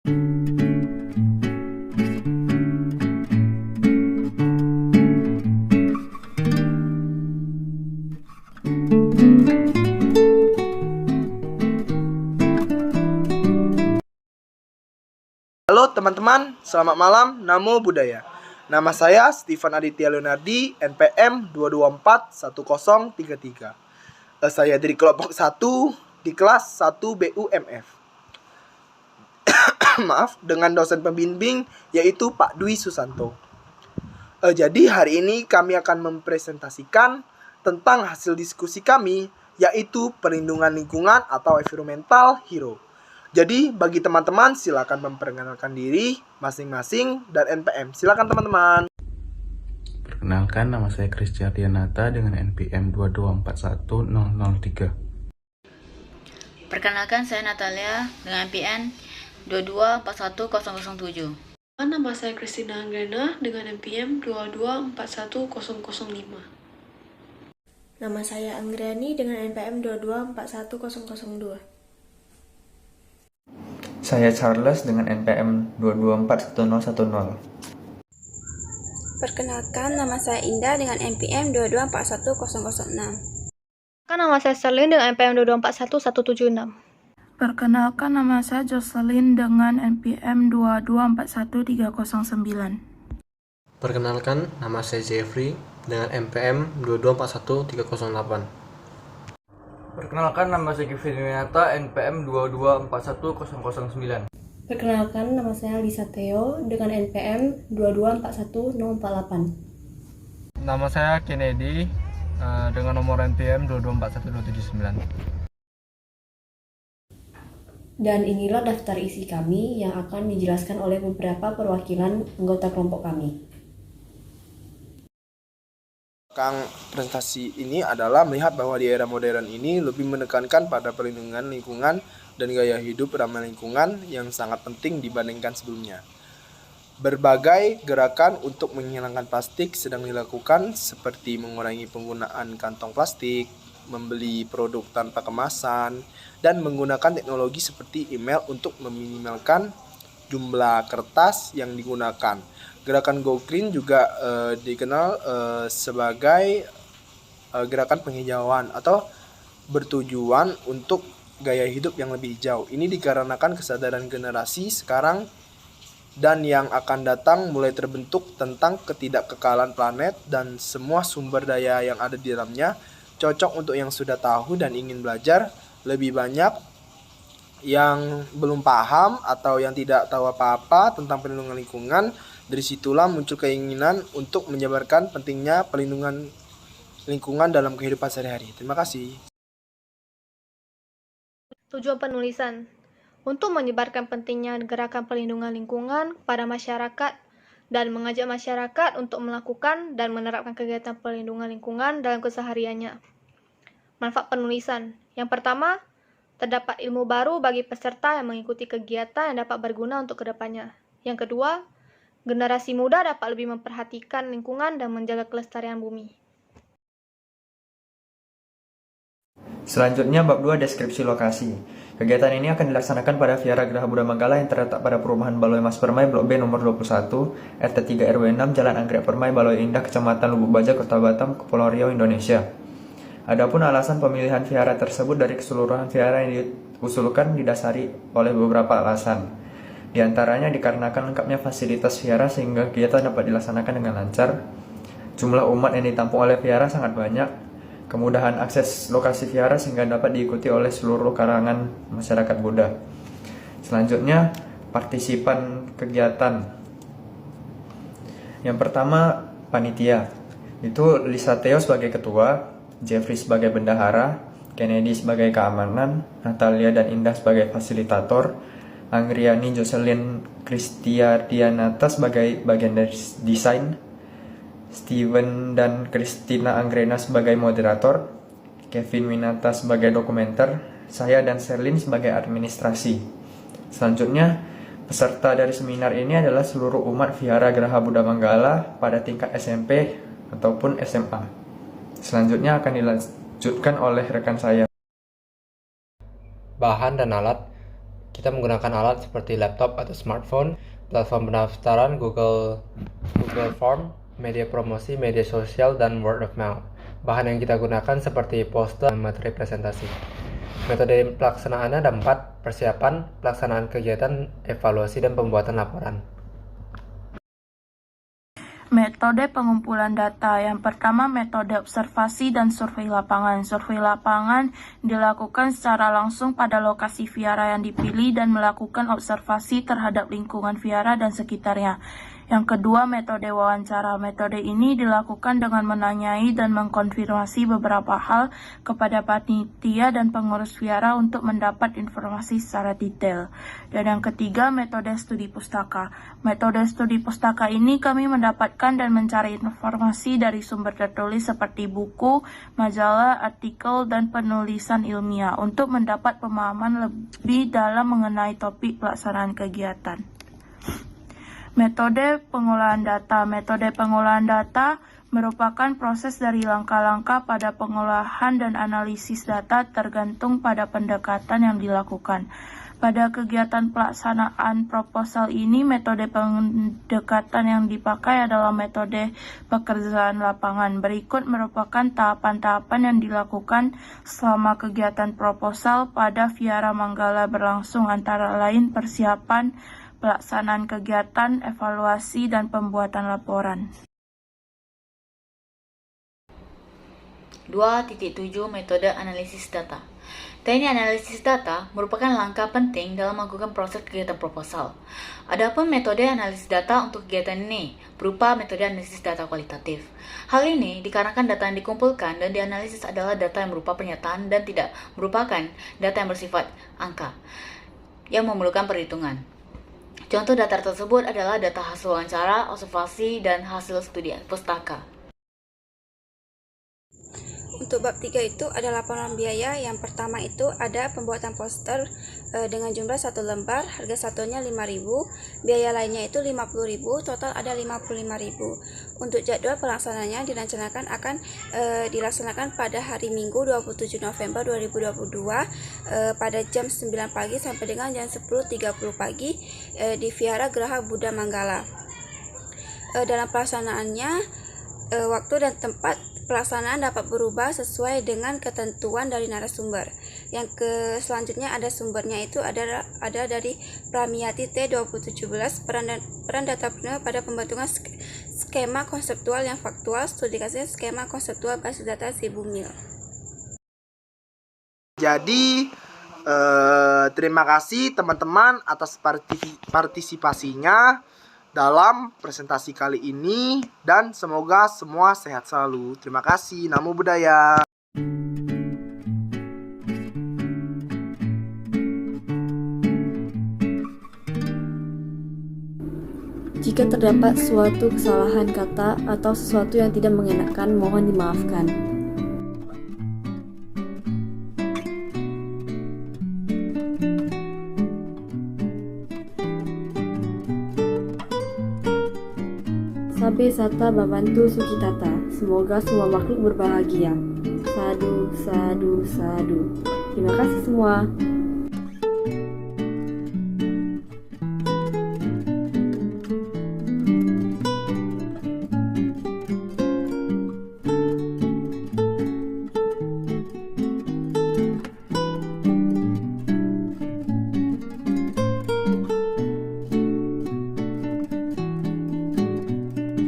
Halo teman-teman, selamat malam, Namo Buddhaya. Nama saya Stephen Aditya Leonardi, NPM 2241033. Saya dari kelompok 1 di kelas 1 BUMF. Maaf, dengan dosen pembimbing yaitu Pak Dwi Susanto. Jadi hari ini kami akan mempresentasikan tentang hasil diskusi kami, yaitu perlindungan lingkungan atau environmental hero. Jadi bagi teman-teman silakan memperkenalkan diri masing-masing dan NPM. Silakan teman-teman. Perkenalkan, nama saya Christian Dianata dengan NPM 2241003. Perkenalkan, saya Natalia dengan NPM 2241007. Nama saya Christina Anggrena dengan NPM 2241005. Nama saya Anggrani dengan NPM 2241002. Saya Charles dengan NPM 2241010. Perkenalkan, nama saya Indah dengan NPM 2241006. Nama saya Selin dengan NPM 2241176. Perkenalkan, nama saya Jocelyn dengan NPM 2241309. Perkenalkan, nama saya Jeffrey dengan NPM 2241308. Perkenalkan, nama saya Kevin Winata, NPM 2241009. Perkenalkan, nama saya Lisa Theo dengan NPM 2241048. Nama saya Kennedy dengan nomor NPM 2241279. Dan inilah daftar isi kami yang akan dijelaskan oleh beberapa perwakilan anggota kelompok kami. Presentasi ini adalah melihat bahwa di era modern ini lebih menekankan pada perlindungan lingkungan dan gaya hidup ramah lingkungan yang sangat penting dibandingkan sebelumnya. Berbagai gerakan untuk menghilangkan plastik sedang dilakukan seperti mengurangi penggunaan kantong plastik, membeli produk tanpa kemasan, dan menggunakan teknologi seperti email untuk meminimalkan jumlah kertas yang digunakan. Gerakan Go Green juga dikenal sebagai gerakan penghijauan atau bertujuan untuk gaya hidup yang lebih hijau. Ini dikarenakan kesadaran generasi sekarang dan yang akan datang mulai terbentuk tentang ketidakkekalan planet dan semua sumber daya yang ada di dalamnya, cocok untuk yang sudah tahu dan ingin belajar lebih banyak. Yang belum paham atau yang tidak tahu apa-apa tentang perlindungan lingkungan, dari situlah muncul keinginan untuk menyebarkan pentingnya perlindungan lingkungan dalam kehidupan sehari-hari. Terima kasih. Tujuan penulisan untuk menyebarkan pentingnya gerakan perlindungan lingkungan pada masyarakat dan mengajak masyarakat untuk melakukan dan menerapkan kegiatan perlindungan lingkungan dalam kesehariannya. Manfaat penulisan. Yang pertama, terdapat ilmu baru bagi peserta yang mengikuti kegiatan yang dapat berguna untuk kedepannya. Yang kedua, generasi muda dapat lebih memperhatikan lingkungan dan menjaga kelestarian bumi. Selanjutnya, bab 2, deskripsi lokasi. Kegiatan ini akan dilaksanakan pada Vihara Geraha Buddha Manggala yang terletak pada perumahan Baloi Mas Permai, Blok B nomor 21, RT 3 RW 6, Jalan Anggrek Permai, Baloi Indah, Kecamatan Lubuk Baja, Kota Batam, Kepulauan Riau, Indonesia. Adapun alasan pemilihan vihara tersebut dari keseluruhan vihara yang diusulkan didasari oleh beberapa alasan. Di antaranya dikarenakan lengkapnya fasilitas vihara sehingga kegiatan dapat dilaksanakan dengan lancar. Jumlah umat yang ditampung oleh vihara sangat banyak. Kemudahan akses lokasi vihara sehingga dapat diikuti oleh seluruh kalangan masyarakat Buddha. Selanjutnya, partisipan kegiatan. Yang pertama, panitia. Itu Lisa Theo sebagai ketua, Jeffrey sebagai bendahara, Kennedy sebagai keamanan, Natalia dan Indah sebagai fasilitator, Angriani, Jocelyn, Kristiadianata sebagai bagian dari desain, Steven dan Christina Anggrena sebagai moderator, Kevin Winata sebagai dokumenter, saya dan Sherlyn sebagai administrasi. Selanjutnya, peserta dari seminar ini adalah seluruh umat Vihara Geraha Buddha Manggala pada tingkat SMP ataupun SMA. Selanjutnya akan dilanjutkan oleh rekan saya. Bahan dan alat. Kita menggunakan alat seperti laptop atau smartphone, platform pendaftaran Google Form, media promosi, media sosial, dan word of mouth. Bahan yang kita gunakan seperti poster dan materi presentasi. Metode pelaksanaannya ada 4: persiapan, pelaksanaan kegiatan, evaluasi, dan pembuatan laporan. Metode pengumpulan data. Yang pertama, metode observasi dan survei lapangan. Survei lapangan dilakukan secara langsung pada lokasi vihara yang dipilih dan melakukan observasi terhadap lingkungan vihara dan sekitarnya. Yang kedua, metode wawancara. Metode ini dilakukan dengan menanyai dan mengkonfirmasi beberapa hal kepada panitia dan pengurus vihara untuk mendapat informasi secara detail. Dan yang ketiga, metode studi pustaka. Metode studi pustaka ini kami mendapatkan dan mencari informasi dari sumber tertulis seperti buku, majalah, artikel, dan penulisan ilmiah untuk mendapat pemahaman lebih dalam mengenai topik pelaksanaan kegiatan. Metode pengolahan data. Metode pengolahan data merupakan proses dari langkah-langkah pada pengolahan dan analisis data tergantung pada pendekatan yang dilakukan. Pada kegiatan pelaksanaan proposal ini, metode pendekatan yang dipakai adalah metode pekerjaan lapangan. Berikut merupakan tahapan-tahapan yang dilakukan selama kegiatan proposal pada Vihara Manggala berlangsung, antara lain persiapan, pelaksanaan kegiatan, evaluasi, dan pembuatan laporan. 2.7 Metode analisis data. Teknik analisis data merupakan langkah penting dalam melakukan proses kegiatan proposal. Adapun metode analisis data untuk kegiatan ini berupa metode analisis data kualitatif. Hal ini dikarenakan data yang dikumpulkan dan dianalisis adalah data yang berupa pernyataan dan tidak merupakan data yang bersifat angka yang memerlukan perhitungan. Contoh data tersebut adalah data hasil wawancara, observasi, dan hasil studi pustaka. Untuk bab 3 itu ada laporan biaya. Yang pertama itu ada pembuatan poster dengan jumlah 1 lembar, harga satunya 5.000, biaya lainnya itu 50.000, total ada 55.000. Untuk jadwal pelaksanaannya akan dilaksanakan pada hari Minggu 27 November 2022 pada jam 9 pagi sampai dengan jam 10.30 pagi di Vihara Geraha Buddha Manggala. Dalam pelaksanaannya, waktu dan tempat pelaksanaan dapat berubah sesuai dengan ketentuan dari narasumber. Yang selanjutnya ada sumbernya itu ada dari Pramiyati T 2017, peran data penerima pada pembentukan skema konseptual yang faktual, studi kasus skema konseptual basis data Sibumil. Jadi terima kasih teman-teman atas partisipasinya dalam presentasi kali ini, dan semoga semua sehat selalu. Terima kasih. Namo Buddhaya. Jika terdapat suatu kesalahan kata atau sesuatu yang tidak mengenakan, mohon dimaafkan. Sabe Sata Babantu Sukitata. Semoga semua makhluk berbahagia. Sadu, sadu, sadu. Terima kasih semua.